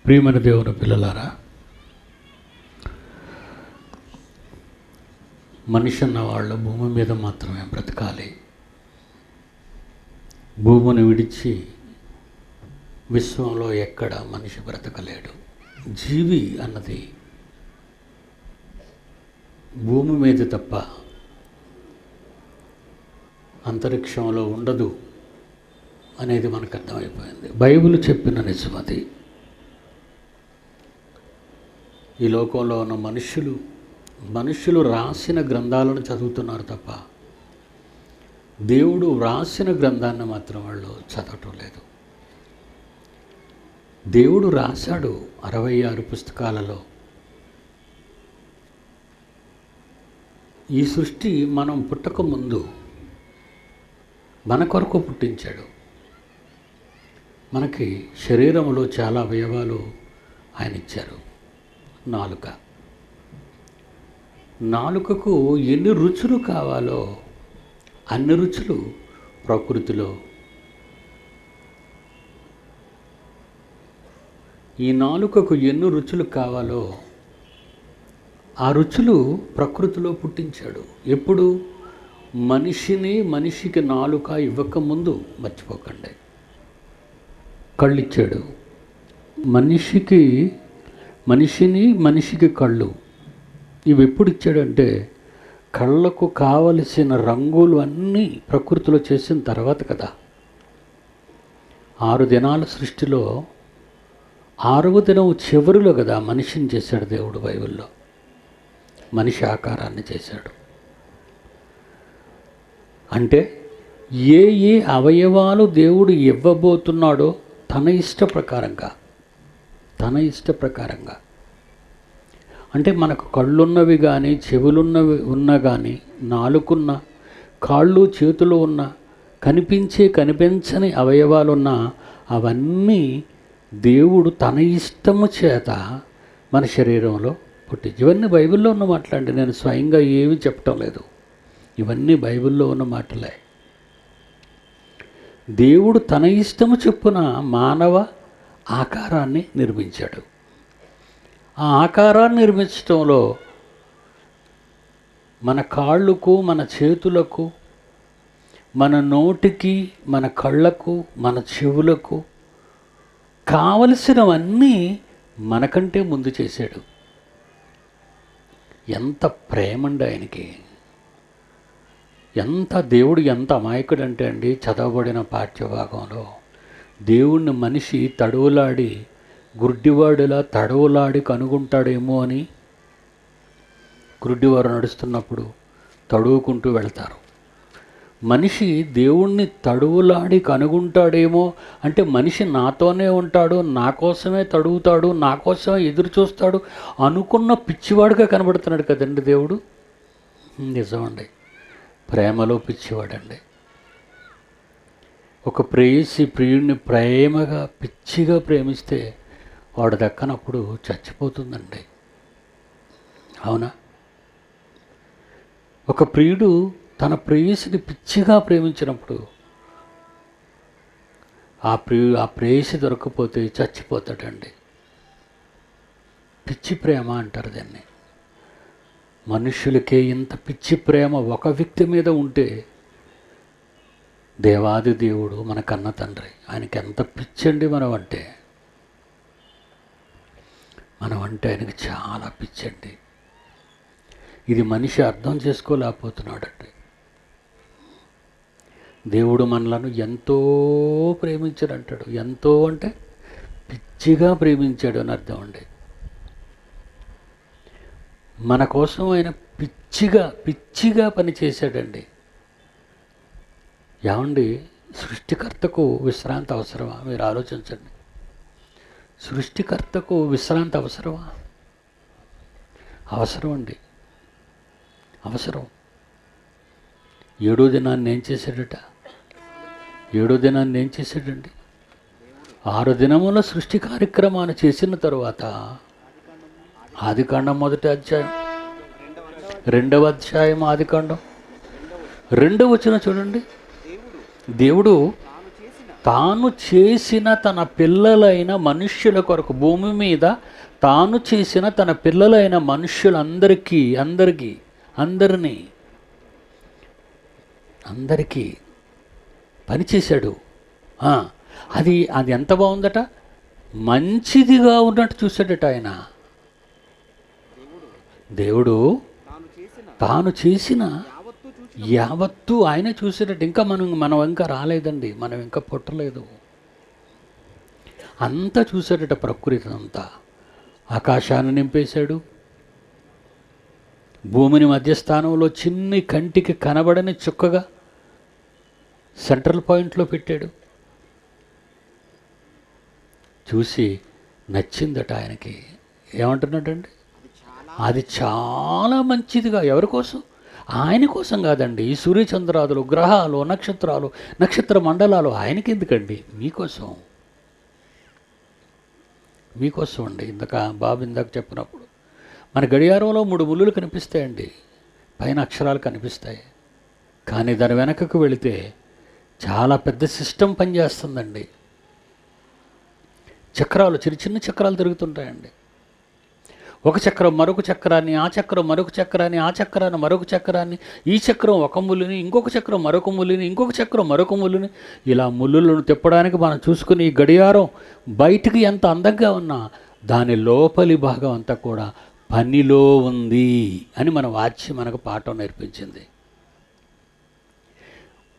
ప్రియమైన దేవుని పిల్లలారా, మనిషి అన్న వాళ్ళు భూమి మీద మాత్రమే బ్రతకాలి. భూమిని విడిచి విశ్వంలో ఎక్కడ మనిషి బ్రతకలేడు. జీవి అన్నది భూమి మీద తప్ప అంతరిక్షంలో ఉండదు అనేది మనకు అర్థమైపోయింది. బైబిల్ చెప్పిన నిజమది. ఈ లోకంలో ఉన్న మనుషులు రాసిన గ్రంథాలను చదువుతున్నారు తప్ప దేవుడు వ్రాసిన గ్రంథాన్ని మాత్రం వాళ్ళు చదవటం లేదు. దేవుడు రాశాడు 66 పుస్తకాలలో. ఈ సృష్టి మనం పుట్టక ముందు మన కొరకు పుట్టించాడు. మనకి శరీరంలో చాలా అవయవాలు ఆయన ఇచ్చారు. నాలుకకు ఎన్ని రుచులు కావాలో అన్ని రుచులు ప్రకృతిలో, ఈ నాలుకకు ఎన్ని రుచులు కావాలో ఆ రుచులు ప్రకృతిలో పుట్టించాడు. ఎప్పుడు? మనిషికి నాలుక ఇవ్వకముందు, మర్చిపోకండి. కళ్ళిచ్చాడు మనిషికి కళ్ళు. ఇవి ఎప్పుడు ఇచ్చాడంటే కళ్ళకు కావలసిన రంగులు అన్నీ ప్రకృతిలో చేసిన తర్వాత కదా. 6 దినాల సృష్టిలో 6వ దినం చివరిలో కదా మనిషిని చేశాడు దేవుడు. బైబిల్లో మనిషి ఆకారాన్ని చేశాడు. అంటే ఏ అవయవాలు దేవుడు ఇవ్వబోతున్నాడో తన ఇష్ట ప్రకారంగా. అంటే మనకు కళ్ళున్నవి కానీ, చెవులున్నవి ఉన్నా కానీ, నాలుకున్న, కాళ్ళు చేతులు ఉన్న, కనిపించని అవయవాలున్నా అవన్నీ దేవుడు తన ఇష్టము చేత మన శరీరంలో పుట్టించి. ఇవన్నీ బైబిల్లో ఉన్న మాటలండి. నేను స్వయంగా ఏమీ చెప్పటం లేదు. ఇవన్నీ బైబిల్లో ఉన్న మాటలే. దేవుడు తన ఇష్టము చొప్పున మానవ ఆకారాన్ని నిర్మించాడు. ఆ ఆకారాన్ని నిర్మించడంలో మన కాళ్ళకు, మన చేతులకు, మన నోటికి, మన కళ్ళకు, మన చెవులకు కావలసినవన్నీ మనకంటే ముందు చేశాడు. ఎంత ప్రేమండి ఆయనకి! దేవుడు ఎంత అమాయకుడు అంటే అండి, చదవబడిన పాఠ్యభాగంలో దేవుణ్ణి మనిషి తడవులాడి, గుడ్డివాడిలా తడవులాడి కనుగొంటాడేమో అని. గుడ్డివారు నడుస్తున్నప్పుడు తడువుకుంటూ వెళ్తారు. మనిషి దేవుణ్ణి తడువులాడి కనుగొంటాడేమో అంటే మనిషి నాతోనే ఉంటాడు, నా కోసమే తడువుతాడు, నా కోసమే ఎదురు చూస్తాడు అనుకున్న పిచ్చివాడుగా కనబడుతున్నాడు కదండి దేవుడు. నిజమండి, ప్రేమలో పిచ్చివాడండి. ఒక ప్రియుడిని ప్రేమగా పిచ్చిగా ప్రేమిస్తే వాడు దక్కనప్పుడు చచ్చిపోతుందండి. అవునా? ఒక ప్రియుడు తన ప్రేయసిని పిచ్చిగా ప్రేమించినప్పుడు ఆ ప్రేయసి దొరకకపోతే చచ్చిపోతాడండి. పిచ్చి ప్రేమ అంటారు దాన్ని. మనుషులకే ఇంత పిచ్చి ప్రేమ ఒక వ్యక్తి మీద ఉంటే దేవాది దేవుడు మన కన్న తండ్రి, ఆయనకి ఎంత పిచ్చండి మనమంటే ఆయనకి చాలా పిచ్చండి. ఇది మనిషి అర్థం చేసుకోలేకపోతున్నాడండి. దేవుడు మనలను ఎంతో ప్రేమించాడంటాడు. ఎంతో అంటే పిచ్చిగా ప్రేమించాడు అని అర్థం అండి. మన కోసం ఆయన పిచ్చిగా పనిచేశాడండి. ఏమండి, సృష్టికర్తకు విశ్రాంతి అవసరమా? మీరు ఆలోచించండి. సృష్టికర్తకు విశ్రాంతి అవసరమా? అవసరం అండి, అవసరం. 7వ దినాన్ని ఏం చేశాడట? 7వ దినాన్ని ఏం చేశాడండి? 6 దినముల సృష్టి కార్యక్రమాన్ని చేసిన తరువాత ఆదికాండం 1వ అధ్యాయం, 2వ అధ్యాయం ఆదికాండం 2వ వచనం చూడండి. దేవుడు తాను చేసిన తన పిల్లలైన మనుష్యుల కొరకు, భూమి మీద తాను చేసిన తన పిల్లలైన మనుష్యులందరికీ అందరికీ పనిచేశాడు. అది అది ఎంత బాగుందట, మంచిదిగా ఉన్నట్టు చూశాడట ఆయన. దేవుడు తాను చేసిన యావత్తు ఆయన చూసేటట్టు. ఇంకా మనం ఇంకా రాలేదండి, మనం ఇంకా పుట్టలేదు. అంతా చూసేటట్టు, ప్రకృతి అంతా. ఆకాశాన్ని నింపేశాడు, భూమిని మధ్యస్థానంలో చిన్ని కంటికి కనబడని చుక్కగా సెంట్రల్ పాయింట్లో పెట్టాడు. చూసి నచ్చిందట ఆయనకి. ఏమంటున్నాడండి, అది చాలా మంచిదిగా. ఎవరి కోసం? ఆయన కోసం కాదండి. ఈ సూర్యచంద్రాదులు, గ్రహాలు, నక్షత్రాలు, నక్షత్ర మండలాలు ఆయనకి ఎందుకండి? మీకోసం అండి. బాబు ఇందాక చెప్పినప్పుడు మన గడియారంలో 3 ముళ్ళులు కనిపిస్తాయండి, పైన అక్షరాలు కనిపిస్తాయి. కానీ దాని వెనకకు వెళితే చాలా పెద్ద సిస్టమ్ పనిచేస్తుందండి. చక్రాలు, చిన్న చక్రాలు తిరుగుతుంటాయండి. ఒక చక్రం మరొక చక్రాన్ని, ఆ చక్రం మరొక చక్రాన్ని, ఆ చక్రాన్ని మరొక చక్రాన్ని, ఈ చక్రం ఒక ముళ్ళుని, ఇంకొక చక్రం మరొక ముళ్ళుని, ఇంకొక చక్రం మరొక ముళ్ళుని, ఇలా ముళ్ళులను తిప్పడానికి మనం చూసుకుని ఈ గడియారం బయటికి ఎంత అందంగా ఉన్నా దాని లోపలి భాగం అంతా కూడా పనిలో ఉంది అని మన వాచ్యం మనకు పాఠం నేర్పించింది.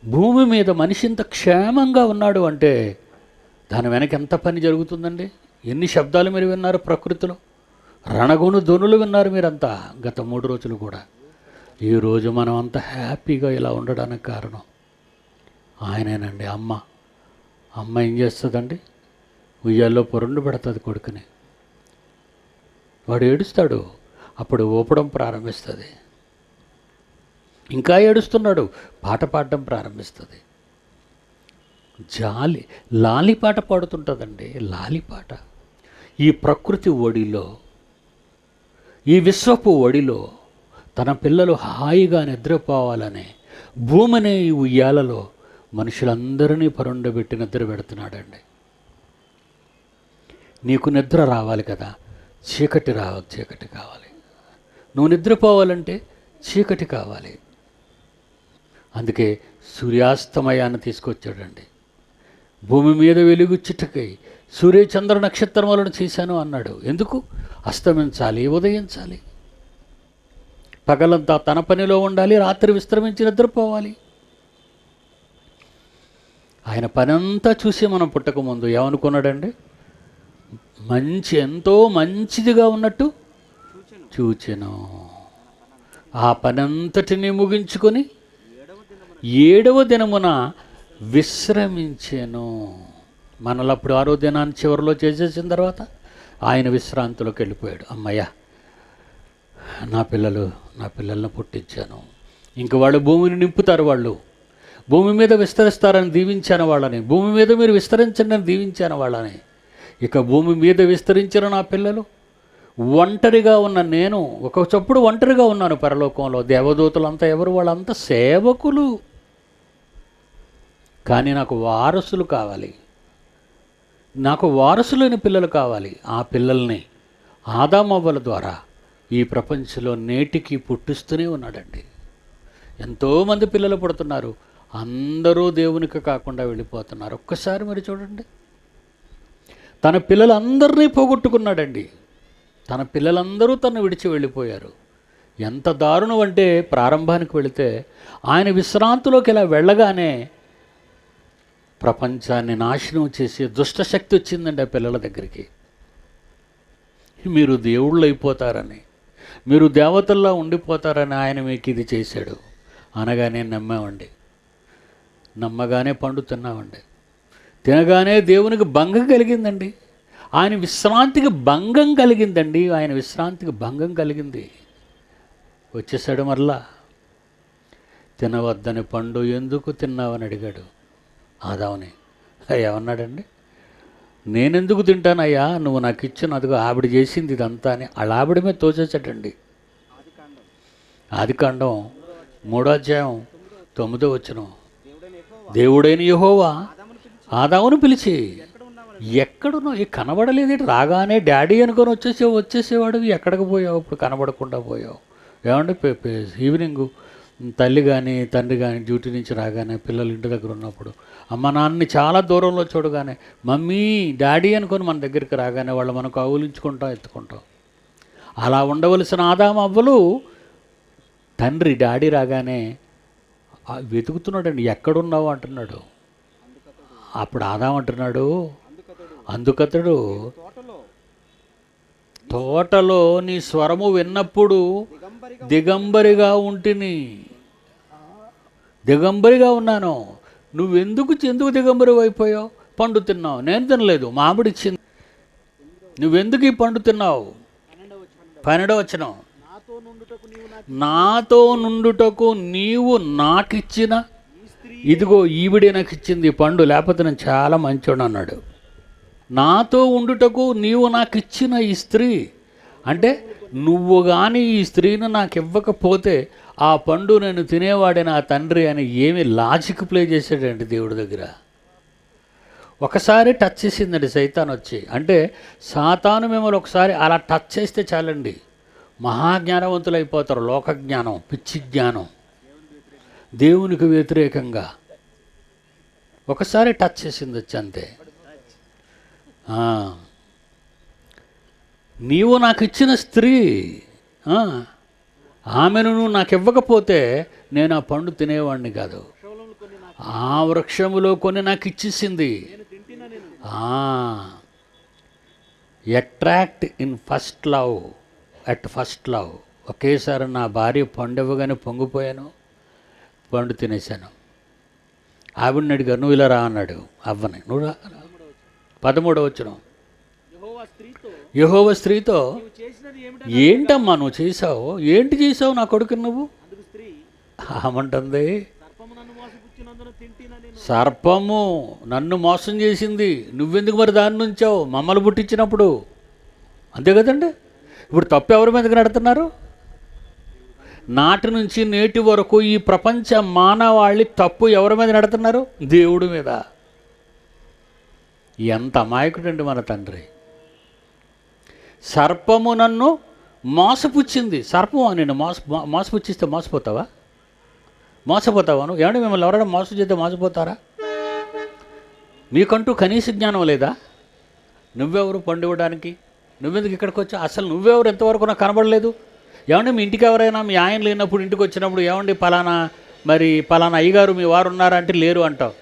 భూమి మీద మనిషి ఇంత క్షేమంగా ఉన్నాడు అంటే దాని వెనక ఎంత పని జరుగుతుందండి. ఎన్ని శబ్దాలు మీరు విన్నారు ప్రకృతిలో, రణగొను ధ్వనులు విన్నారు మీరంతా గత 3 రోజులు కూడా. ఈరోజు మనం అంత హ్యాపీగా ఇలా ఉండడానికి కారణం ఆయనేనండి. అమ్మ ఏం చేస్తుందండి, ఉయ్యాల్లో పొరుండు పెడుతుంది కొడుకుని. వాడు ఏడుస్తాడు, అప్పుడు ఊపడం ప్రారంభిస్తుంది. ఇంకా ఏడుస్తున్నాడు, పాట పాడడం ప్రారంభిస్తుంది. లాలిపాట పాడుతుంటుందండి, లాలిపాట. ఈ ప్రకృతి ఒడిలో, ఈ విశ్వపు ఒడిలో తన పిల్లలు హాయిగా నిద్రపోవాలనే భూమిని ఈ ఉయ్యాలలో మనుషులందరినీ పరుండబెట్టి నిద్ర పెడుతున్నాడండి. నీకు నిద్ర రావాలి కదా, చీకటి కావాలి. నువ్వు నిద్రపోవాలంటే చీకటి కావాలి. అందుకే సూర్యాస్తమయాన్ని తీసుకొచ్చాడండి. భూమి మీద వెలుగుచ్చుటకై సూర్యచంద్ర నక్షత్రములను చేశాను అన్నాడు. ఎందుకు? అస్తమించాలి, ఉదయించాలి. పగలంతా తన పనిలో ఉండాలి, రాత్రి విశ్రమించి నిద్రపోవాలి. ఆయన పనంతా చూసి మనం పుట్టకముందు ఏమనుకున్నాడండి? ఎంతో మంచిదిగా ఉన్నట్టు చూచెను. ఆ పనంతటిని ముగించుకొని 7వ దినమున విశ్రమించెను. మనలప్పుడు 6వ దినాన్ని చివరిలో చేసేసిన తర్వాత ఆయన విశ్రాంతిలోకి వెళ్ళిపోయాడు. అమ్మయ్య, నా పిల్లలను పుట్టించాను, ఇంక వాళ్ళు భూమిని నింపుతారు, వాళ్ళు భూమి మీద విస్తరిస్తారని దీవించాను వాళ్ళని, భూమి మీద మీరు విస్తరించండి అని దీవించాను వాళ్ళని. ఇక భూమి మీద విస్తరించిన నా పిల్లలు, ఒంటరిగా ఉన్న నేను ఒకప్పుడు ఒంటరిగా ఉన్నాను పరలోకంలో. దేవదూతలంతా ఎవరు? వాళ్ళంతా సేవకులు. కానీ నాకు వారసులు కావాలి, నాకు వారసులైన పిల్లలు కావాలి. ఆ పిల్లల్ని ఆదామవ్వల ద్వారా ఈ ప్రపంచంలో నేటికి పుట్టిస్తూనే ఉన్నాడండి. ఎంతోమంది పిల్లలు పుడుతున్నారు, అందరూ దేవునికి కాకుండా వెళ్ళిపోతున్నారు. ఒక్కసారి మరి చూడండి, తన పిల్లలందరినీ పోగొట్టుకున్నాడండి. తన పిల్లలందరూ తను విడిచి వెళ్ళిపోయారు. ఎంత దారుణం అంటే, ప్రారంభానికి వెళితే ఆయన విశ్రాంతిలోకి ఇలా వెళ్ళగానే ప్రపంచాన్ని నాశనం చేసే దుష్టశక్తి వచ్చిందండి ఆ పిల్లల దగ్గరికి. మీరు దేవుళ్ళు అయిపోతారని, మీరు దేవతల్లా ఉండిపోతారని ఆయన మీకు ఇది చేశాడు అనగానే నమ్మామండి. నమ్మగానే పండు తిన్నామండి. తినగానే దేవునికి భంగం కలిగిందండి. ఆయన విశ్రాంతికి భంగం కలిగిందండి. ఆయన విశ్రాంతికి భంగం కలిగింది. వచ్చేసాడు మరలా. తినవద్దని పండు ఎందుకు తిన్నావని అడిగాడు ఆదాముని. ఏమన్నాడండి? నేనెందుకు తింటానయ్యా, నువ్వు నాకు ఇచ్చిన అదిగో ఆవిడ చేసింది ఇదంతా అని వాళ్ళ ఆవిడ మీద తోచేసాడండి. ఆదికాండం 3వ అధ్యాయం 9వ వచనం. దేవుడైన యెహోవా ఆదామును పిలిచి, ఎక్కడున్నావు? ఈ కనబడలేదేంటి? రాగానే డాడీ అనుకొని వచ్చేసేవాడు, ఎక్కడికి పోయావు? ఇప్పుడు కనబడకుండా పోయావు. ఏమంటే ఈవినింగ్ తల్లి కానీ తండ్రి కానీ డ్యూటీ నుంచి రాగానే పిల్లలు ఇంటి దగ్గర ఉన్నప్పుడు అమ్మ నాన్నని చాలా దూరంలో చూడగానే మమ్మీ డాడీ అనుకొని మన దగ్గరికి రాగానే వాళ్ళు మనకు ఆవులించుకుంటాం, ఎత్తుకుంటాం. అలా ఉండవలసిన ఆదాము అవ్వలు తండ్రి డాడీ రాగానే వెతుకుతున్నాడండి. ఎక్కడున్నావు అంటున్నాడు. అప్పుడు ఆదాం అంటున్నాడు, అందుకతడు తోటలో నీ స్వరము విన్నప్పుడు దిగంబరిగా ఉంటిని. దిగంబరిగా ఉన్నాను. ఎందుకు దిగంబరి అయిపోయావు? పండు తిన్నావు, నేను తినలేదు, మామిడి ఇచ్చింది. నువ్వెందుకు ఈ పండు తిన్నావు? 12వ వచనం, నాతో నుండుటకు నీవు నాకిచ్చిన, ఇదిగో ఈవిడే నాకు ఇచ్చింది ఈ పండు, లేకపోతే నేను చాలా మంచోడు అన్నాడు. నాతో ఉండుటకు నీవు నాకు ఇచ్చిన ఈ స్త్రీ అంటే నువ్వు కానీ ఈ స్త్రీని నాకు ఇవ్వకపోతే ఆ పండు నేను తినేవాడే నా తండ్రి అని ఏమి లాజిక్ ప్లే చేశాడండి దేవుడి దగ్గర. ఒకసారి టచ్ చేసిందండి సైతాన్ వచ్చి. అంటే సాతాను మిమ్మల్ని ఒకసారి అలా టచ్ చేస్తే చాలండి, మహాజ్ఞానవంతులు అయిపోతారు. లోకజ్ఞానం, పిచ్చి జ్ఞానం, దేవునికి వ్యతిరేకంగా ఒకసారి టచ్ చేసింది వచ్చి అంతే. నీవు నాకు ఇచ్చిన స్త్రీ, ఆమెను నువ్వు నాకు ఇవ్వకపోతే నేను ఆ పండు తినేవాడిని కాదు. ఆ వృక్షములో కొన్ని నాకు ఇచ్చేసింది. Attract in first love, at first love. ఒకేసారి నా భార్య పండు ఇవ్వగానే పొంగిపోయాను, పండు తినేశాను. ఆవిడని అడిగారు, నువ్వు ఇలా రా అన్నాడు అవ్వని. నువ్వు రా. 13వ వచనం, యెహోవా స్త్రీతో, ఏంటమ్మా నువ్వు చేసావు? ఏంటి చేసావు నా కొడుకుని నువ్వు? ఆమంటుంది, సర్పము నన్ను మోసం చేసింది, నువ్వెందుకు మరి దాని నుంచావు? మమ్మల్ని పుట్టించినప్పుడు. అంతే కదండి. ఇప్పుడు తప్పు ఎవరి మీదకి నడుతున్నారు? నాటి నుంచి నేటి వరకు ఈ ప్రపంచ మానవాళి తప్పు ఎవరి మీద నడుతున్నారు? దేవుడి మీద. ఎంత అమాయకుడండి మన తండ్రి. సర్పము నన్ను మోసపుచ్చింది. సర్పం నేను మోసపుచ్చిస్తే మోసపోతావా? మోసపోతావాను? ఏమంటే మిమ్మల్ని ఎవరైనా మోసం చేస్తే మోసపోతారా? మీకంటూ కనీస జ్ఞానం లేదా? నువ్వెవరు పండు ఇవ్వడానికి? నువ్వెందుకు ఇక్కడికి వచ్చా? అసలు నువ్వెవరు ఎంతవరకు నాకు కనబడలేదు? ఏమంటే మీ ఇంటికి ఎవరైనా మీ ఆయన లేనప్పుడు ఇంటికి వచ్చినప్పుడు ఏమండి పలానా అయ్యగారు మీ వారు ఉన్నారా అంటే లేరు అంటావు.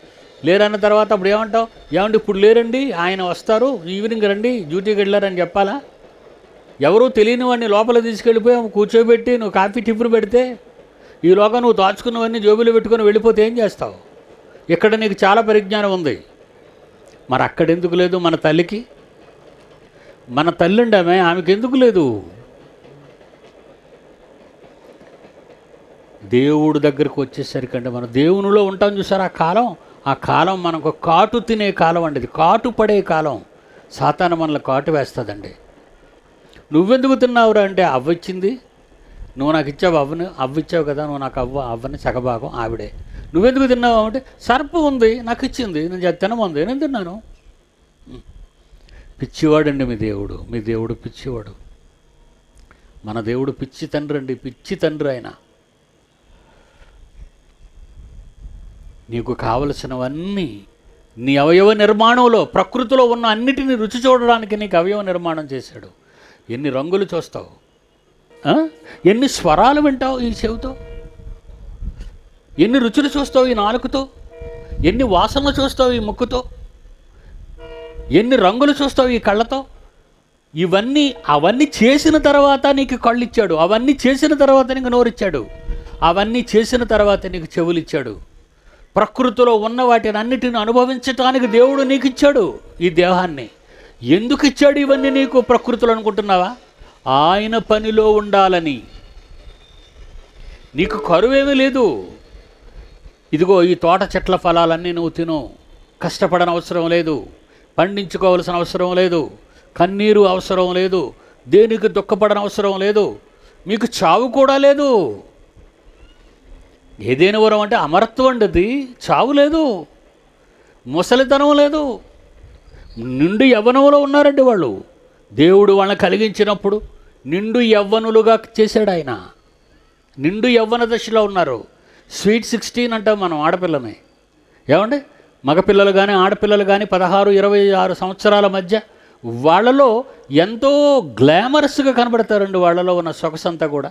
లేరు అన్న తర్వాత అప్పుడు ఏమంటావు? ఏమండి ఇప్పుడు లేరండి, ఆయన వస్తారు, ఈవినింగ్ రండి, డ్యూటీకి వెళ్ళారని చెప్పాలా? ఎవరూ తెలియని వాడిని లోపల తీసుకెళ్ళిపోయి కూర్చోబెట్టి నువ్వు కాఫీ టిఫిన్ పెడితే ఈలోగా నువ్వు దాచుకున్నవన్నీ జోబులు పెట్టుకొని వెళ్ళిపోతే ఏం చేస్తావు? ఇక్కడ నీకు చాలా పరిజ్ఞానం ఉంది, మరి అక్కడెందుకు లేదు? మన తల్లికి, మన తల్లి ఉండి ఆమెకి ఎందుకు లేదు? దేవుడి దగ్గరకు వచ్చేసరికి మనం దేవునిలో ఉంటాం చూసారు. ఆ కాలం మనకు కాటు తినే కాలం అండి. ఇది కాటు పడే కాలం. సాతాను మనల్ని కాటు వేస్తుందండి. నువ్వెందుకు తిన్నావురా అంటే అవ్విచ్చింది, నువ్వు నాకు ఇచ్చావు, అవ్విచ్చావు కదా, నువ్వు నాకు అవ్వని సగభాగం ఆవిడే. నువ్వెందుకు తిన్నావు అంటే సర్పం ఉంది నాకు ఇచ్చింది, నేను తినమంది, నేను తిన్నాను. పిచ్చివాడండి మీ దేవుడు పిచ్చివాడు. మన దేవుడు పిచ్చి తండ్రి అండి, పిచ్చి తండ్రి ఆయన. నీకు కావలసినవన్నీ నీ అవయవ నిర్మాణంలో, ప్రకృతిలో ఉన్న అన్నిటినీ రుచి చూడడానికి నీకు అవయవ నిర్మాణం చేశాడు. ఎన్ని రంగులు చూస్తావు, ఎన్ని స్వరాలు వింటావు ఈ చెవితో, ఎన్ని రుచులు చూస్తావు ఈ నాలుకతో, ఎన్ని వాసనలు చూస్తావు ఈ ముక్కుతో, ఎన్ని రంగులు చూస్తావు ఈ కళ్ళతో. అవన్నీ చేసిన తర్వాత నీకు కళ్ళు ఇచ్చాడు, అవన్నీ చేసిన తర్వాత నీకు నోరిచ్చాడు, అవన్నీ చేసిన తర్వాత నీకు చెవులు ఇచ్చాడు. ప్రకృతిలో ఉన్న వాటిని అన్నిటిని అనుభవించటానికి దేవుడు నీకు ఇచ్చాడు ఈ దేహాన్ని. ఎందుకు ఇచ్చాడు ఇవన్నీ నీకు ప్రకృతిలో అనుకుంటున్నావా? ఆయన పనిలో ఉండాలని. నీకు కరువేమీ లేదు. ఇదిగో ఈ తోట చెట్ల ఫలాలన్నీ నువ్వు తిను, కష్టపడని అవసరం లేదు, పండించుకోవాల్సిన అవసరం లేదు, కన్నీరు అవసరం లేదు, దేనికి దుఃఖపడని అవసరం లేదు, మీకు చావు కూడా లేదు. ఏదైనా వరం అంటే అమరత్వం అండి, అది చావు లేదు. ముసలితనం లేదు, నిండు యవ్వనంలో ఉన్నారండి వాళ్ళు. దేవుడు వాళ్ళని కలిగించినప్పుడు నిండు యవ్వనులుగా చేశాడు ఆయన. నిండు యవ్వన దశలో ఉన్నారు. స్వీట్ 16 అంటాం మనం ఆడపిల్లని. ఏమండి, మగపిల్లలు కానీ ఆడపిల్లలు కానీ 16-26 సంవత్సరాల మధ్య వాళ్ళలో ఎంతో గ్లామరస్గా కనబడతారండి, వాళ్ళలో ఉన్న సొగసంతా కూడా.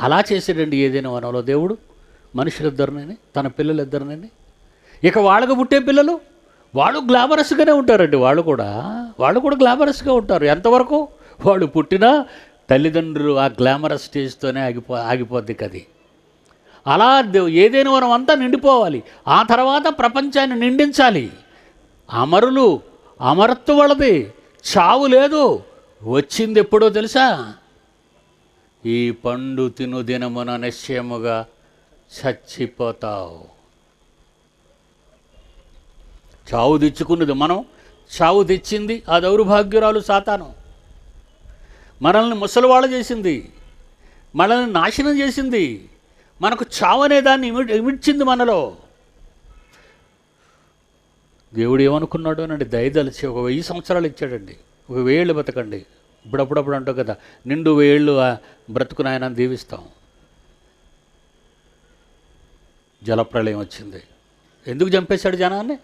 అలా చేసాడండి ఏదైనా వనంలో దేవుడు మనుషులిద్దరిని, తన పిల్లలిద్దరిని. ఇక వాళ్ళకు పుట్టే పిల్లలు వాళ్ళు గ్లామరస్గానే ఉంటారండి. వాళ్ళు కూడా గ్లామరస్గా ఉంటారు. ఎంతవరకు వాడు పుట్టినా తల్లిదండ్రులు ఆ గ్లామరస్ స్టేజ్తోనే ఆగిపోద్ది కది. అలా ఏదైనా వనం అంతా నిండిపోవాలి. ఆ తర్వాత ప్రపంచాన్ని నిండించాలి. అమరత్వం వాళ్ళది, చావు లేదు. వచ్చింది ఎప్పుడో తెలుసా? ఈ పండు తిను దినమున నిశ్చయముగా చచ్చిపోతావు. చావు తెచ్చుకున్నది మనం, చావు తెచ్చింది ఆ దౌర్భాగ్యురాలు సాతాను. మనల్ని ముసలివాళ్ళు చేసింది, మనల్ని నాశనం చేసింది, మనకు చావు అనే దాన్ని ఇమిడ్చింది మనలో. దేవుడు ఏమనుకున్నాడు అనండి, దయదలిచి 1000 సంవత్సరాలు ఇచ్చాడండి. 1000 బతకండి. ఇప్పుడప్పుడప్పుడు అంటావు కదా, నిండు 1000 బ్రతుకుని ఆయన దీవిస్తాం. జలప్రళయం వచ్చింది. ఎందుకు చంపేశాడు జనాన్ని?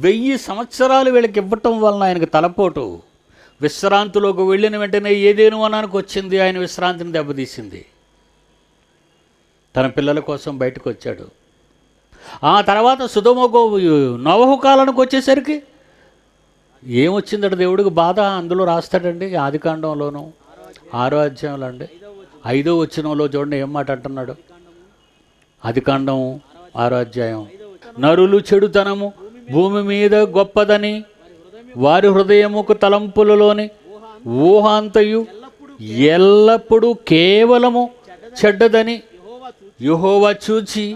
1000 సంవత్సరాలు వీళ్ళకి ఇవ్వటం వలన ఆయనకు తలపోటు. విశ్రాంతిలోకి వెళ్ళిన వెంటనే ఏదేను వనానికి వచ్చింది, ఆయన విశ్రాంతిని దెబ్బతీసింది. తన పిల్లల కోసం బయటకు వచ్చాడు. ఆ తర్వాత నోవహు కాలానికి వచ్చేసరికి ఏమొచ్చిందట దేవుడికి బాధ? అందులో రాస్తాడండి, ఆదికాండంలోను 6వ అధ్యాయంలో అండి 5వ వచనంలో చూడండి ఏం మాట అంటున్నాడు. ఆదికాండం 6వ అధ్యాయం, నరులు చెడుతనము భూమి మీద గొప్పదని వారి హృదయముకు తలంపులలోని ఊహాంతయు ఎల్లప్పుడూ కేవలము చెడ్డదని యెహోవా చూచి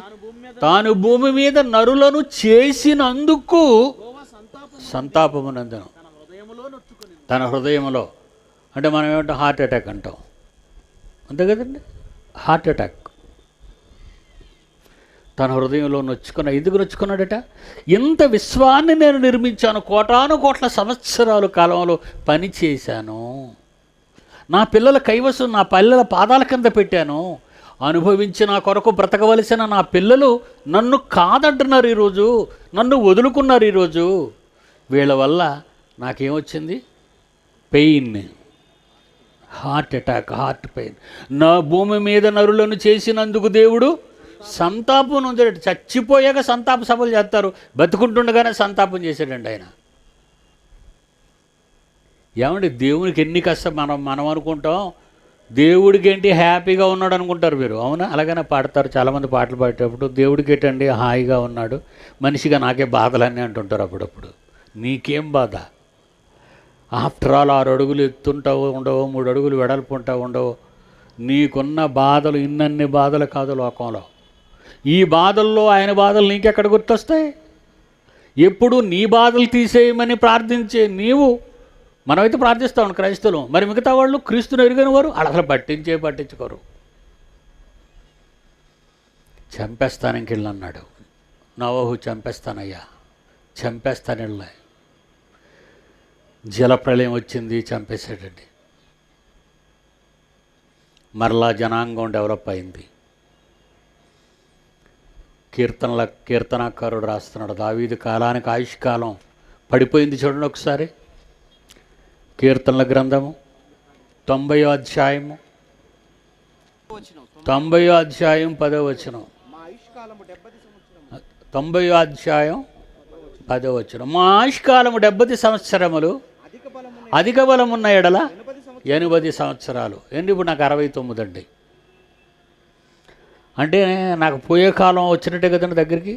తాను భూమి మీద నరులను చేసినందుకు సంతాపమునందను. తన హృదయంలో అంటే మనం ఏమంటాం, హార్ట్ అటాక్ అంటాం, అంతే కదండి. హార్ట్ అటాక్ తన హృదయంలో ఎందుకు నొచ్చుకున్నాడట? ఇంత విశ్వాన్ని నేను నిర్మించాను, కోటాను కోట్ల సంవత్సరాల కాలంలో పని చేశాను, నా పిల్లల కైవసం నా పిల్లల పాదాల కింద పెట్టాను, అనుభవించి నా కొరకు బ్రతకవలసిన నా పిల్లలు నన్ను కాదంటున్నారు, ఈరోజు నన్ను వదులుకున్నారు. ఈరోజు వీళ్ళ వల్ల నాకేమొచ్చింది? Pain, heart attack, heart pain. నా భూమి మీద నరులను చేసినందుకు దేవుడు సంతాపం ఉంచాడు. చచ్చిపోయాక సంతాప సభలు చేస్తారు, బతుకుంటుండగానే సంతాపం చేశాడండి ఆయన. ఏమండి, దేవునికి ఎన్ని కష్టం మనం అనుకుంటాం, దేవుడికి ఏంటి హ్యాపీగా ఉన్నాడు అనుకుంటారు మీరు. అవునా? అలాగనే పాడతారు చాలామంది పాటలు పాడేటప్పుడు, దేవుడికి ఏంటండి హాయిగా ఉన్నాడు, మనిషిగా నాకే బాధలన్నీ అంటుంటారు అప్పుడప్పుడు. నీకేం బాధ? ఆఫ్టర్ ఆల్ 6 అడుగులు ఎత్తుంటావు ఉండవు, 3 అడుగులు వెడల్పు ఉంటావు ఉండవు. నీకున్న బాధలు ఇన్నన్ని బాధలు కాదు లోకంలో. ఈ బాధల్లో ఆయన బాధలు నీకెక్కడ గుర్తొస్తాయి? ఎప్పుడు నీ బాధలు తీసేయమని ప్రార్థించే నీవు, మనమైతే ప్రార్థిస్తాం క్రైస్తవులు, మరి మిగతా వాళ్ళు క్రీస్తుని ఎరుగని వారు వాళ్ళు అసలు పట్టించుకోరు. చంపేస్తాను ఇంకెళ్ళన్నాడు నోవహు. చంపేస్తానయ్యా, చంపేస్తానెళ్ళ. జలప్రళయం వచ్చింది, చంపేశాడండి. మరలా జనాంగం డెవలప్ అయింది. కీర్తనాకారుడు రాస్తున్నాడు, దావీదు కాలానికి ఆయుష్కాలం పడిపోయింది చూడండి ఒకసారి. కీర్తనల గ్రంథము 90వ అధ్యాయము 10వ అధ్యాయం 10 మా ఆయుష్కాలము 70 సంవత్సరములు, అధిక బలమున్న ఎడల 80 సంవత్సరాలు. ఏంటి ఇప్పుడు నాకు 69 అండి. అంటే నాకు పోయే కాలం వచ్చినట్టే కదండి దగ్గరికి,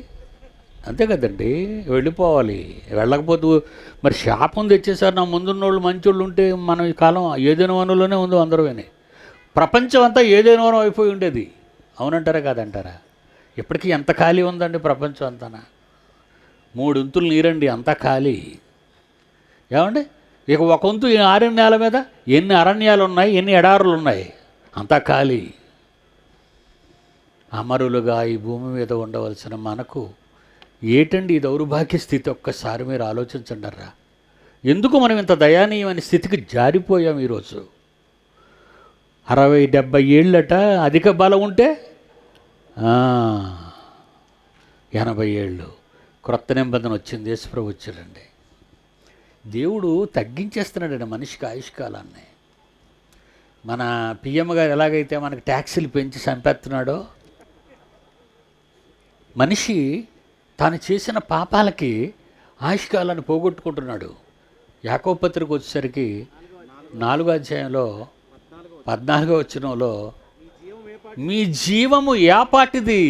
అంతే కదండి. వెళ్ళిపోవాలి. వెళ్ళకపోతే మరి శాపం తెచ్చేసారు. నా ముందున్నోళ్ళు మంచోళ్ళు ఉంటే మనం ఈ కాలం ఏదైనా వనంలోనే ఉందో అందరూ విని, ప్రపంచం అంతా ఏదైనా వనం అయిపోయి ఉండేది. అవునంటారా కాదంటారా? ఇప్పటికీ ఎంత ఖాళీ ఉందండి ప్రపంచం అంతా. 3 వంతులు నీరండి, అంతా ఖాళీ. ఏమండి, ఇక ఒక వంతు ఈ ఆరణ్యాల మీద ఎన్ని అరణ్యాలు ఉన్నాయి, ఎన్ని ఎడారులు ఉన్నాయి, అంతా ఖాళీ. అమరులుగా ఈ భూమి మీద ఉండవలసిన మనకు ఏటండి ఈ దౌర్భాగ్య స్థితి? ఒక్కసారి మీరు ఆలోచించండిరా. ఎందుకు మనం ఇంత దయానీయమైన స్థితికి జారిపోయాం ఈరోజు? 60-70 ఏళ్ళట అధిక బలం ఉంటే 80 ఏళ్ళు క్రొత్త నిబంధన వచ్చింది, యేసుప్రభు వచ్చాడండి. దేవుడు తగ్గించేస్తున్నాడండి మనిషికి ఆయుష్కాలాన్ని. మన పిఎం గారు ఎలాగైతే మనకి ట్యాక్సీలు పెంచి చంపేస్తున్నాడో, మనిషి తాను చేసిన పాపాలకి ఆయుష్కాలాన్ని పోగొట్టుకుంటున్నాడు. యాకోబు పత్రిక వచ్చేసరికి 4వ అధ్యాయంలో 14వ వచనంలో, మీ జీవము ఏపాటిది,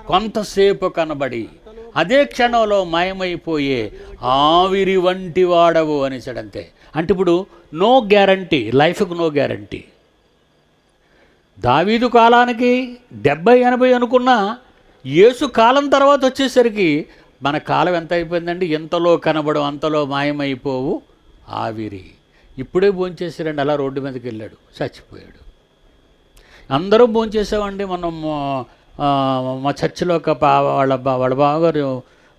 కొంతసేపు కనబడి అదే క్షణంలో మాయమైపోయే ఆవిరి వంటి వాడవు అనేసాడంతే. అంటే ఇప్పుడు నో గ్యారంటీ, లైఫ్కు నో గ్యారంటీ. దావీదు కాలానికి 70-80 అనుకున్నా, యేసు కాలం తర్వాత వచ్చేసరికి మన కాలం ఎంత అయిపోయిందండి? ఎంతలో కనబడు అంతలో మాయమైపోవు ఆవిరి. ఇప్పుడే భోంచేసారండి, అలా రోడ్డు మీదకి వెళ్ళాడు, చచ్చిపోయాడు. అందరూ భోంచేసామండి. మనం మా చర్చిలో ఒక వాళ్ళ బావగారు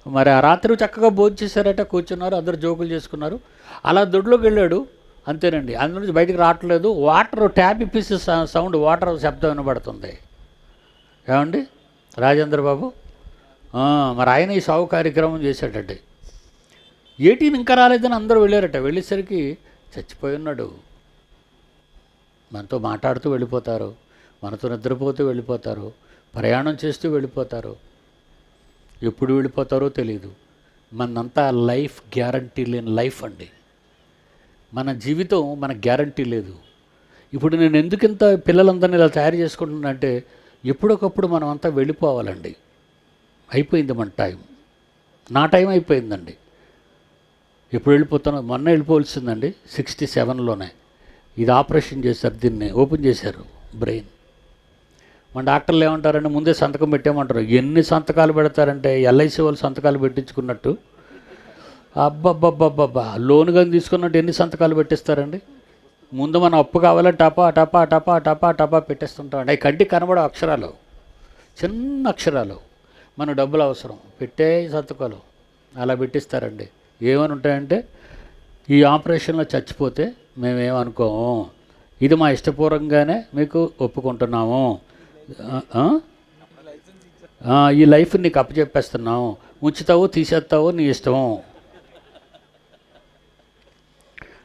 మరి ఆ రాత్రి చక్కగా భోంచేశారట, కూర్చున్నారు, అందరూ జోకులు చేసుకున్నారు. అలా దొడ్లోకి వెళ్ళాడు, అంతేనండి. అందులో నుంచి బయటికి రావట్లేదు. వాటర్ ట్యాప్ ఇప్పేసి సౌండ్, వాటర్ శబ్దం వినబడుతుంది. ఏమండి రాజేంద్ర బాబు, మరి ఆయన ఈ సాగు కార్యక్రమం చేశాడండి. ఏటీని ఇంకా రాలేదని అందరూ వెళ్ళారట. వెళ్ళేసరికి చచ్చిపోయి ఉన్నాడు. మనతో మాట్లాడుతూ వెళ్ళిపోతారు, మనతో నిద్రపోతూ వెళ్ళిపోతారు, ప్రయాణం చేస్తూ వెళ్ళిపోతారు. ఎప్పుడు వెళ్ళిపోతారో తెలియదు. మనంతా లైఫ్ గ్యారంటీ లేని లైఫ్ అండి. మన జీవితం మనకు గ్యారంటీ లేదు. ఇప్పుడు నేను ఎందుకు ఇంత పిల్లలందరినీ ఇలా తయారు చేసుకుంటున్నా అంటే, ఎప్పుడొకప్పుడు మనం అంతా వెళ్ళిపోవాలండి. అయిపోయింది మన టైం. నా టైం అయిపోయిందండి. ఎప్పుడు వెళ్ళిపోతానో, మొన్న వెళ్ళిపోవలసిందండి 67లోనే. ఇది ఆపరేషన్ చేశారు, దీన్ని ఓపెన్ చేశారు బ్రెయిన్. మన డాక్టర్లు ఏమంటారంటే ముందే సంతకం పెట్టామంటారు. ఎన్ని సంతకాలు పెడతారంటే ఎల్ఐసి వాళ్ళు సంతకాలు పెట్టించుకున్నట్టు. అబ్బబ్బబ్బబ్బబ్బా, లోన్ కానీ తీసుకున్నట్టు ఎన్ని సంతకాలు పెట్టిస్తారండి. ముందు మనం అప్పు కావాలని టపా టపా టపా టపా టపా పెట్టేస్తుంటామండి. అవి కంటికి కనబడే అక్షరాలు, చిన్న అక్షరాలు. మన డబ్బులు అవసరం, పెట్టే సంతకాలు అలా పెట్టిస్తారండి. ఏమని ఉంటాయంటే, ఈ ఆపరేషన్లో చచ్చిపోతే మేమేమనుకోము, ఇది మా ఇష్టపూర్వకంగానే మీకు ఒప్పుకుంటున్నాము, ఈ లైఫ్ నీకు అప్పచెప్పేస్తున్నాము, ఉంచుతావో తీసేస్తావో నీ ఇష్టం.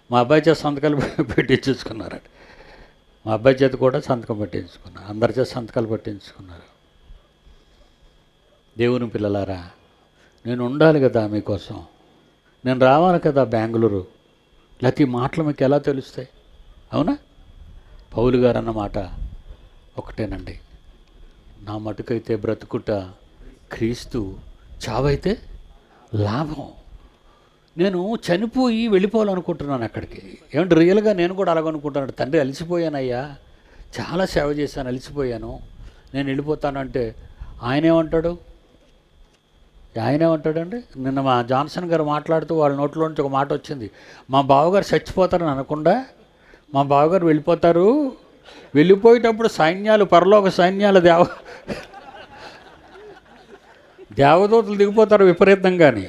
మా అబ్బాయి చేత సంతకాలు పెట్టించుకున్నారండి. మా అబ్బాయి చేత కూడా సంతకం పెట్టించుకున్నారు, అందరి చేత సంతకాలు పెట్టించుకున్నారు. దేవుని పిల్లలారా, నేను ఉండాలి కదా మీకోసం, నేను రావాలి కదా బెంగళూరు. లేకపోతే ఈ మాటలు మీకు ఎలా తెలుస్తాయి? అవునా? పౌలు గారు అన్న మాట ఒకటేనండి, నా మటుకైతే బ్రతుకుట క్రీస్తు, చావైతే లాభం. నేను చనిపోయి వెళ్ళిపోవాలనుకుంటున్నాను అక్కడికి. ఏమంటే రియల్గా నేను కూడా అలాగనుకుంటున్నాను. తండ్రి అలసిపోయానయ్యా, చాలా సేవ చేశాను, అలసిపోయాను, నేను వెళ్ళిపోతానంటే ఆయనేమంటాడండి? నిన్న మా జాన్సన్ గారు మాట్లాడుతూ వాళ్ళ నోట్లో నుంచి ఒక మాట వచ్చింది. మా బావగారు చచ్చిపోతారని అనకుండా, మా బావగారు వెళ్ళిపోతారు, వెళ్ళిపోయేటప్పుడు సైన్యాలు, పరలోక సైన్యాలు, దేవదూతలు దిగిపోతారు విపరీతంగాని.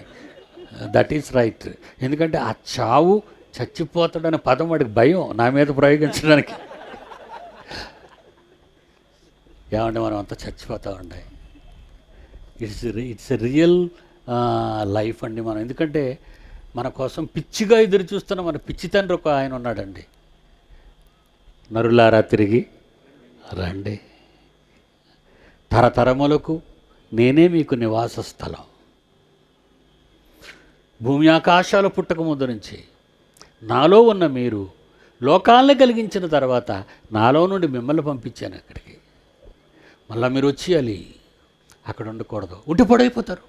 That is right. ఎందుకంటే ఆ చావు, చచ్చిపోతాడనే పదం వాడికి భయం నా మీద ప్రయోగించడానికి. ఏమంటే మనం అంతా చచ్చిపోతామండి. ఇట్స్ ఎ రియల్ లైఫ్ అండి మనం. ఎందుకంటే మన కోసం పిచ్చిగా ఎదురు చూస్తున్న మన పిచ్చి తండ్రి ఒక ఆయన ఉన్నాడండి. నరులారా తిరిగి రండి, తరతరములకు నేనే మీకు నివాస స్థలం. భూమి ఆకాశాలు పుట్టక ముందు నుంచి నాలో ఉన్న మీరు లోకాలను కలిగించిన తర్వాత నాలో నుండి మిమ్మల్ని పంపించాను అక్కడికి. మళ్ళీ మీరు వచ్చేయాలి, అక్కడ ఉండకూడదు, ఉంటే పడైపోతారు.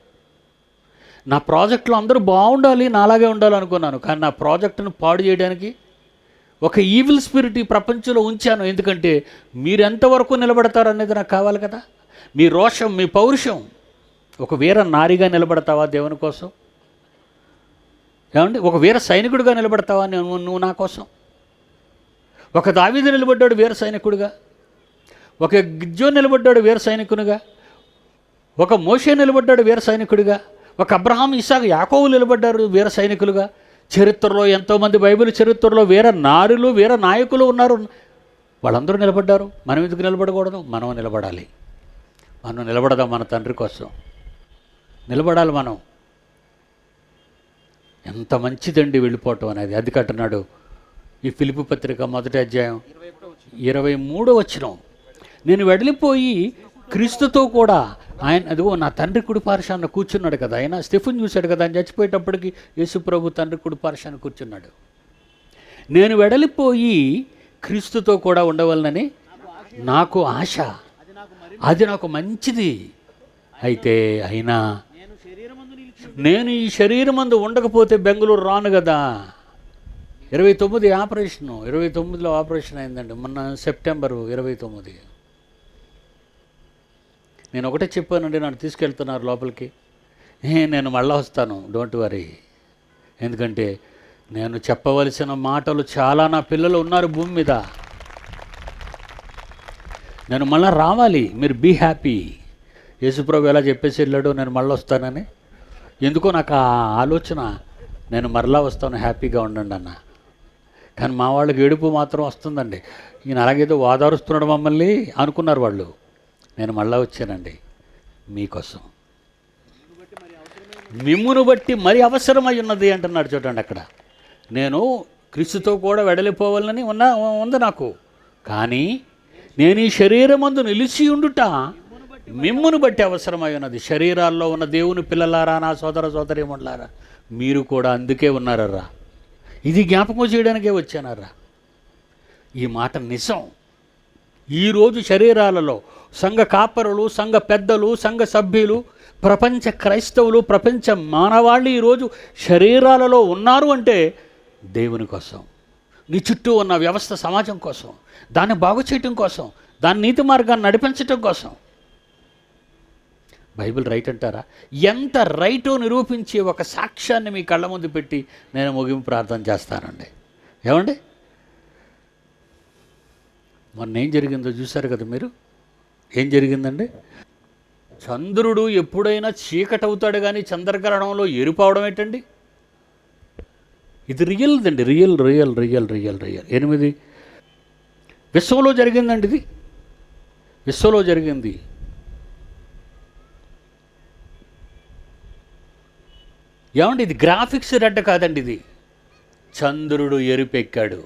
నా ప్రాజెక్టులో అందరూ బాగుండాలి, నాలాగే ఉండాలనుకున్నాను, కానీ నా ప్రాజెక్టును పాడు చేయడానికి ఒక ఈవిల్ స్పిరిట్ ఈ ప్రపంచంలో ఉంచాను. ఎందుకంటే మీరు ఎంతవరకు నిలబడతారు అనేది నాకు కావాలి కదా. మీ రోషం, మీ పౌరుషం, ఒక వీర నారిగా నిలబడతావా దేవుని కోసం? ఏమండి, ఒక వీర సైనికుడిగా నిలబడతావా నువ్వు నా కోసం? ఒక దావీదు నిలబడ్డాడు వీర సైనికుడిగా, ఒక గిద్యోను నిలబడ్డాడు వీర సైనికునిగా, ఒక మోషే నిలబడ్డాడు వీర సైనికుడిగా, ఒక అబ్రహాం, ఇస్సాకు, యాకోబు నిలబడ్డారు వీర సైనికులుగా. చరిత్రలో ఎంతోమంది బైబిల్ చరిత్రలో వీర నారులు, వీర నాయకులు ఉన్నారు. వాళ్ళందరూ నిలబడ్డారు. మనం ఎందుకు నిలబడకూడదు? మనం నిలబడాలి. మనం నిలబడదాం మన తండ్రి కోసం. నిలబడాలి మనం. ఎంత మంచిదండి వెళ్ళిపోవటం అనేది. అది కట్టున్నాడు ఈ ఫిలిప్పీ పత్రిక 1వ అధ్యాయం 23వ వచనం. నేను వెడలిపోయి క్రీస్తుతో కూడా ఆయన, అదిగో నా తండ్రి కుడి పార్శ్వాన కూర్చున్నాడు కదా. ఆయన స్టెఫెన్ చూశాడు కదా, ఆయన చచ్చిపోయేటప్పటికి యేసు ప్రభు తండ్రి కుడి పార్శ్వాన కూర్చున్నాడు. నేను వెడలిపోయి క్రీస్తుతో కూడా ఉండవలనని నాకు ఆశ, అది నాకు మంచిది. అయితే అయినా నేను ఈ శరీరమందు ఉండకపోతే బెంగళూరు రాను కదా. 29 ఆపరేషను, 29లో ఆపరేషన్ అయిందండి మొన్న సెప్టెంబరు 29. నేను ఒకటే చెప్పానండి, నన్ను తీసుకెళ్తున్నారు లోపలికి. నేను మళ్ళీ వస్తాను, డోంట్ వరీ. ఎందుకంటే నేను చెప్పవలసిన మాటలు చాలా, నా పిల్లలు ఉన్నారు భూమి మీద. నేను మళ్ళీ రావాలి, మీరు బీ హ్యాపీ. యేసుప్రభు ఎలా చెప్పేసి వెళ్ళాడు నేను మళ్ళీ వస్తానని. ఎందుకో నాకు ఆ ఆలోచన, నేను మరలా వస్తాను, హ్యాపీగా ఉండండి అన్న. కానీ మా వాళ్ళకి ఏడుపు మాత్రం వస్తుందండి. ఈయన అలాగేదో వాదారుస్తున్నాడు మమ్మల్ని అనుకున్నారు వాళ్ళు. నేను మళ్ళా వచ్చానండి మీకోసం, మిమ్మును బట్టి మరి అవసరమై ఉన్నది అంటున్నాడు. చూడండి అక్కడ, నేను క్రీస్తుతో కూడా వెడలిపోవాలని ఉంది నాకు. కానీ నేను ఈ శరీరమందు నిలిచి ఉండుట మిమ్మును బట్టి అవసరమై ఉన్నది. శరీరాల్లో ఉన్న దేవుని పిల్లలారా, నా సోదర సోదరీమణులారా, మీరు కూడా అందుకే ఉన్నారర్రా. ఇది జ్ఞాపకం చేయడానికే వచ్చానర్రా. ఈ మాట నిజం. ఈరోజు శరీరాలలో సంఘ కాపరులు, సంఘ పెద్దలు, సంఘ సభ్యులు, ప్రపంచ క్రైస్తవులు, ప్రపంచ మానవాళ్ళు ఈరోజు శరీరాలలో ఉన్నారు అంటే దేవుని కోసం, నీ చుట్టూ ఉన్న వ్యవస్థ సమాజం కోసం, దాన్ని బాగు చేయటం కోసం, దాని నీతి మార్గాన్ని నడిపించటం కోసం. బైబిల్ రైట్ అంటారా? ఎంత రైటో నిరూపించి ఒక సాక్ష్యాన్ని మీ కళ్ళ ముందు పెట్టి నేను ముగింపు ప్రార్థన చేస్తానండి. ఏమండి, మొన్న ఏం జరిగిందో చూశారు కదా మీరు. ఏం జరిగిందండి? చంద్రుడు ఎప్పుడైనా చీకటి అవుతాడు కానీ చంద్రగ్రహణంలో ఎరుపవడం ఏంటండి? ఇది రియల్దండి, real real real real real 8 విశ్వంలో జరిగిందండి. ఇది విశ్వంలో జరిగింది. ఏమండి, ఇది గ్రాఫిక్స్ రెడ్ కాదండి. ఇది చంద్రుడు ఎరుపెక్కాడు.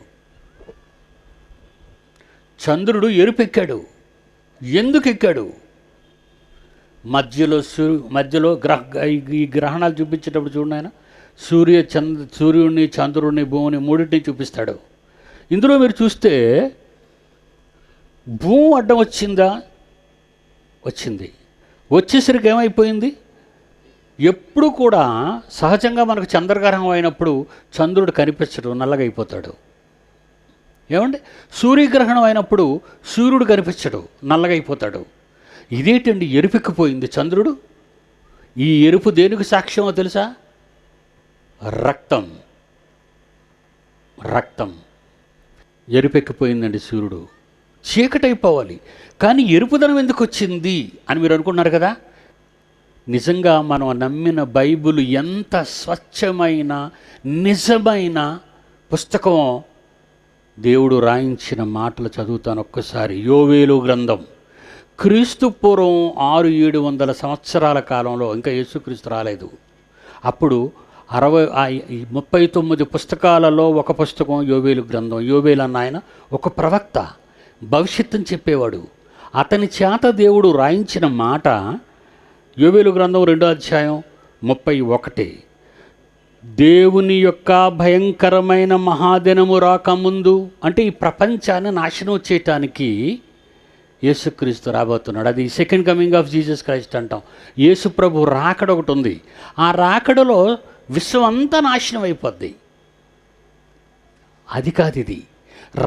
చంద్రుడు ఎరుపెక్కాడు. ఎందుకు ఎక్కాడు? మధ్యలో ఈ గ్రహణాలు చూపించేటప్పుడు చూడండి, ఆయన సూర్యుడిని, చంద్రుడిని, భూమిని మూడింటిని చూపిస్తాడు. ఇందులో మీరు చూస్తే భూమి అడ్డం వచ్చిందా? వచ్చింది. వచ్చేసరికి ఏమైపోయింది? ఎప్పుడు కూడా సహజంగా మనకు చంద్రగ్రహణం అయినప్పుడు చంద్రుడు కనిపించడు, నల్లగా అయిపోతాడు. ఏమండి, సూర్యగ్రహణం అయినప్పుడు సూర్యుడు కనిపించడు, నల్లగా అయిపోతాడు. ఇదేంటండి, ఎరుపెక్కిపోయింది చంద్రుడు. ఈ ఎరుపు దేనికి సాక్ష్యమో తెలుసా? రక్తం. రక్తం ఎరుపెక్కిపోయిందండి సూర్యుడు. చీకటైపోవాలి, కానీ ఎరుపుదనం ఎందుకు వచ్చింది అని మీరు అనుకున్నారు కదా. నిజంగా మనం నమ్మిన బైబిల్ ఎంత స్వచ్ఛమైన నిజమైన పుస్తకమో దేవుడు రాయించిన మాటలు చదువుతాను ఒక్కసారి. యోవేలు గ్రంథం, క్రీస్తు పూర్వం 600-700 సంవత్సరాల కాలంలో, ఇంకా యేసుక్రీస్తు రాలేదు అప్పుడు, 39 పుస్తకాలలో ఒక పుస్తకం యోవేలు గ్రంథం. యోవేలు అన్న ఆయన ఒక ప్రవక్త, భవిష్యత్తుని చెప్పేవాడు. అతని చేత దేవుడు రాయించిన మాట యోవేలు గ్రంథం 2వ అధ్యాయం 31. దేవుని యొక్క భయంకరమైన మహాదినము రాకముందు, అంటే ఈ ప్రపంచాన్ని నాశనం చేయటానికి యేసుక్రీస్తు రాబోతున్నాడు. అది second coming of Jesus Christ అంటాం. యేసు ప్రభు రాకడ ఒకటి ఉంది. ఆ రాకడలో విశ్వం అంతా నాశనం అయిపోద్ది. అది కాదు, ఇది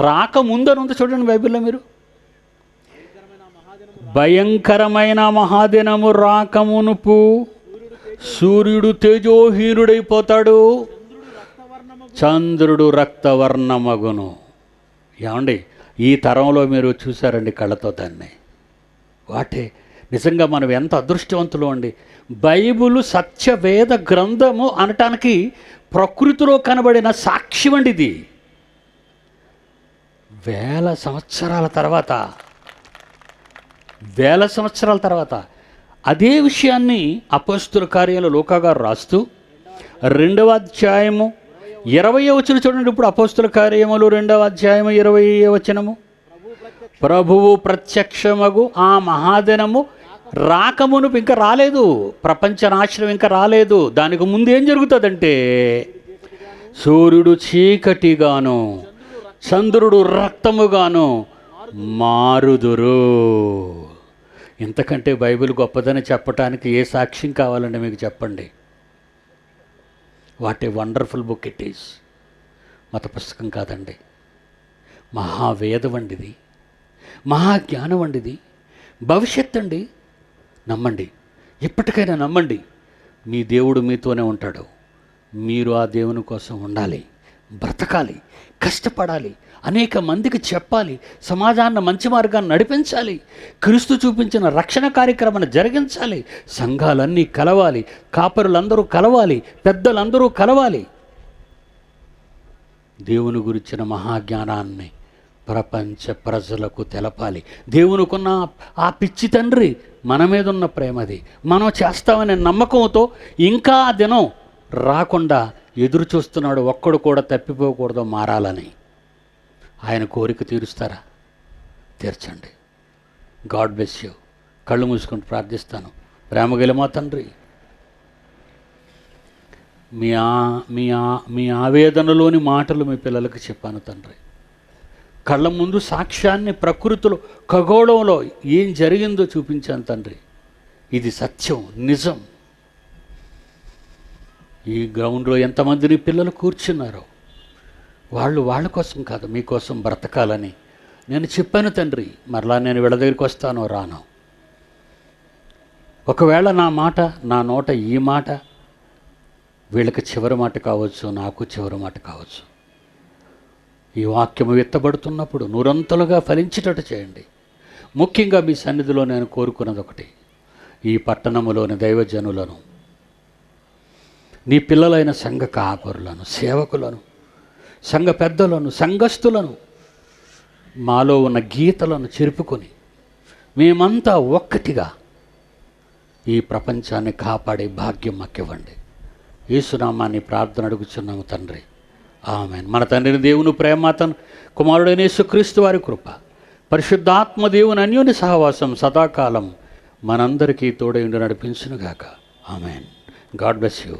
రాకముందు అని ఉంది చూడండి బైబిల్లో మీరు. భయంకరమైన మహాదినము రాకమునుపు సూర్యుడు తేజోహీనుడైపోతాడు, చంద్రుడు రక్తవర్ణమగును. ఏమండి, ఈ తరంలో మీరు చూసారండి కళ్ళతో దాన్ని. వాటే నిజంగా మనం ఎంత అదృష్టవంతులు అండి. బైబిలు సత్యవేద గ్రంథము అనటానికి ప్రకృతిలో కనబడిన సాక్ష్యం అండి ఇది. వేల సంవత్సరాల తర్వాత అదే విషయాన్ని అపోస్తుల కార్యాలు లూకా గారు రాస్తూ 2వ అధ్యాయము 20వ వచనం చూడండి. ఇప్పుడు అపోస్తుల కార్యములు 2వ అధ్యాయము 20వ వచనము, ప్రభువు ప్రత్యక్షమగు ఆ మహాదినము రాకమునుపు ఇంకా రాలేదు, ప్రపంచ నాశనం ఇంకా రాలేదు. దానికి ముందు ఏం జరుగుతుందంటే సూర్యుడు చీకటిగాను చంద్రుడు రక్తముగాను మారుదురు. ఇంతకంటే బైబిల్ గొప్పదని చెప్పటానికి ఏ సాక్ష్యం కావాలండి మీకు చెప్పండి? What a wonderful book it is. మత పుస్తకం కాదండి, మహావేదం వండిది, మహాజ్ఞానం వండిది, భవిష్యత్ అండి. నమ్మండి, ఇప్పటికైనా నమ్మండి. మీ దేవుడు మీతోనే ఉంటాడు. మీరు ఆ దేవుని కోసం ఉండాలి, బ్రతకాలి, కష్టపడాలి, అనేక మందికి చెప్పాలి, సమాజాన్ని మంచి మార్గాన్ని నడిపించాలి, క్రీస్తు చూపించిన రక్షణ కార్యక్రమాన్ని జరిగించాలి, సంఘాలన్నీ కలవాలి, కాపరులందరూ కలవాలి, పెద్దలందరూ కలవాలి. దేవుని గురించిన మహాజ్ఞానాన్ని ప్రపంచ ప్రజలకు తెలపాలి. దేవునికున్న ఆ పిచ్చి తండ్రి మన మీద ఉన్న ప్రేమది, మనం చేస్తామనే నమ్మకంతో ఇంకా ఆ దినం రాకుండా ఎదురు చూస్తున్నాడు. ఒక్కడు కూడా తప్పిపోకూడదు మారాలని. ఆయన కోరిక తీరుస్తారా? తీర్చండి. God bless you. కళ్ళు మూసుకుంటూ ప్రార్థిస్తాను. ప్రేమగల మా తండ్రి, మీ ఆవేదనలోని మాటలు మీ పిల్లలకు చెప్పాను తండ్రి. కళ్ళ ముందు సాక్ష్యాన్ని ప్రకృతిలో ఖగోళంలో ఏం జరిగిందో చూపించాను తండ్రి. ఇది సత్యం, నిజం. ఈ గ్రౌండ్లో ఎంతమందిని పిల్లలు కూర్చున్నారో వాళ్ళ కోసం కాదు, మీకోసం బ్రతకాలని నేను చెప్పాను తండ్రి. మరలా నేను వీళ్ళ దగ్గరికి వస్తానో రాను. ఒకవేళ నా నోట ఈ మాట వీళ్ళకి చివరి మాట కావచ్చు, నాకు చివరి మాట కావచ్చు. ఈ వాక్యము ఎత్తబడుతున్నప్పుడు నూరంతలుగా ఫలించేటట్టు చేయండి. ముఖ్యంగా మీ సన్నిధిలో నేను కోరుకున్నది ఒకటి, ఈ పట్టణములోని దైవజనులను, నీ పిల్లలైన సంఘ కాపరులను, సేవకులను, సంఘ పెద్దలను, సంఘస్థులను, మాలో ఉన్న గీతలను చెరుపుకొని మేమంతా ఒక్కటిగా ఈ ప్రపంచాన్ని కాపాడే భాగ్యం మాకివ్వండి. యేసునామాన్ని ప్రార్థన అడుగుచున్నాము తండ్రి, ఆమేన్. మన తండ్రిని దేవుని ప్రేమ, తన కుమారుడైన యేసుక్రీస్తు వారి కృప, పరిశుద్ధాత్మ దేవుని అన్యోన్య సహవాసం సదాకాలం మనందరికీ తోడై ఉండి నడిపించునుగాక. ఆమేన్. God bless you.